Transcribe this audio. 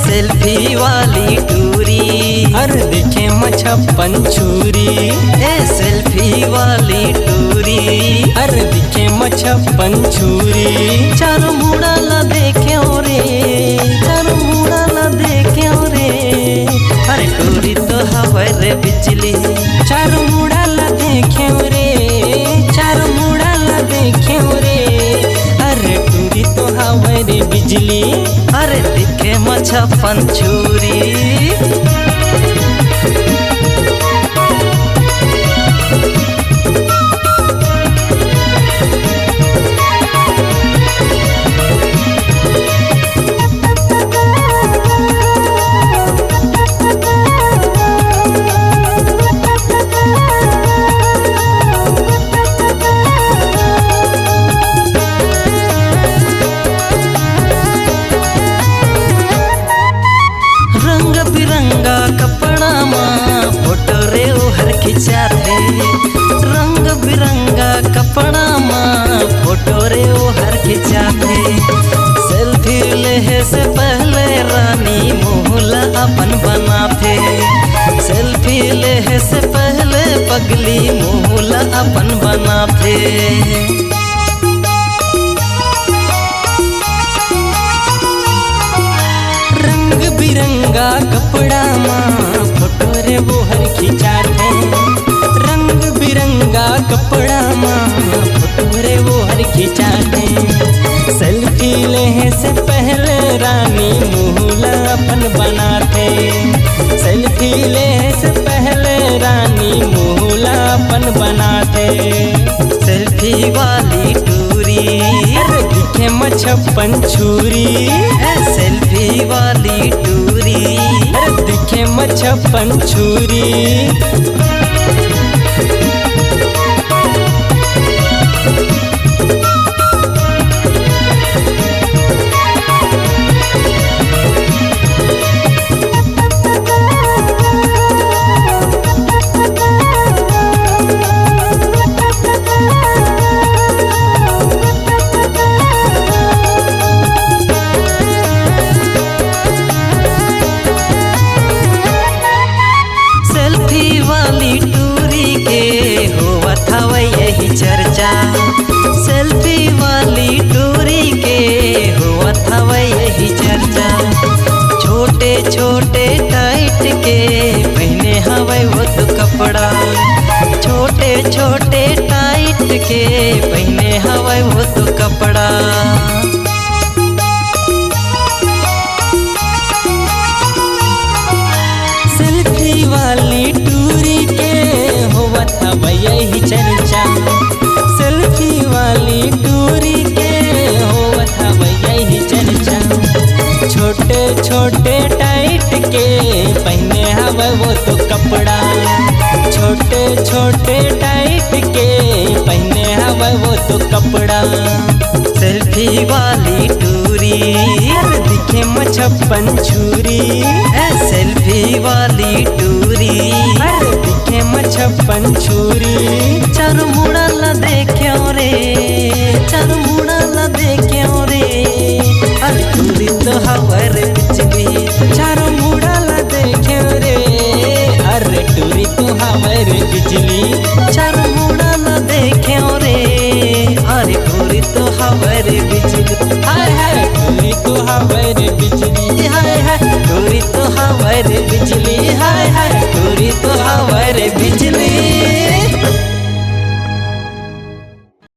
Selfie वाली टूरी अरे देखे छप्पन छुरी। ए सेल्फी वाली टूरी अरे दिखे छप्पन छुरी। चारों मुड़ा ला देखे रे, चारों मुड़ा ला देखे रे। अरे टूरी तो हवा रे बिजली, चारों मुड़ा ला देखे रे, चारों मुड़ा ला देखे रे। अरे टूरी तो हवा रे बिजली। अरे दिखे छप्पन छुरी। रंग बिरंगा कपड़ा माँ फोटो रे हर खिंचाते। रंग बिरंगा कपड़ा माँ फोटो रे हर खिंचाते। सेल्फी ले से पहले रानी मोहला अपन बनाते। सेल्फी ले से पहले पगली मोहला अपन बनाते। रंग बिरंगा कपड़ा माँ फोटो रे वो हर खिंचाते। रंग बिरंगा कपड़ा माँ फोटो रे वो हर खिंचाते। सेल्फी ले से पहले रानी मुहला अपन बनाते। सेल्फी ले से पहले रानी मुहला अपन बनाते। सेल्फी वाली टूरी अरे दिखे छप्पन छुरी। सेल्फी वाली टूरी अरे दिखे छप्पन छुरी। सेल्फी वाली टूरी के हुआ था यही चर्चा। सेल्फी वाली टूरी के हुआ था यही चर्चा। छोटे छोटे टाइट के पहने हवे वो तो कपड़ा। छोटे छोटे टाइट के पहने हवे वो तो कपड़ा। सेल्फी वाली टूरी के हुआ था यही चर्चा। सेल्फी वाली टूरी के हुआ था यही चर्चा। छोटे छोटे टाइट के पहने हवा वो तो कपड़ा। छोटे छोटे टाइट के पहने हवा वो तो कपड़ा। सेल्फी वाली टूरी दिखे छप्पन छुरी। सेल्फी वाली टूरी अरे दिखे छप्पन छुरी। चारों मुड़ा ला देखे रे, चारों मुड़ा ला देखे रे। अरे टूरी तो हवा रे बिजली, चारों मुड़ा ला देखे रे। अरे टूरी तो हवा रे बिजली। चारों मुड़ा ला देखे रे। अरे टूरी तो हवा रे बिजली। हाय हाय टूरी तो हवा रे बिजली। हाय हाय टूरी तो हवा रे बिजली।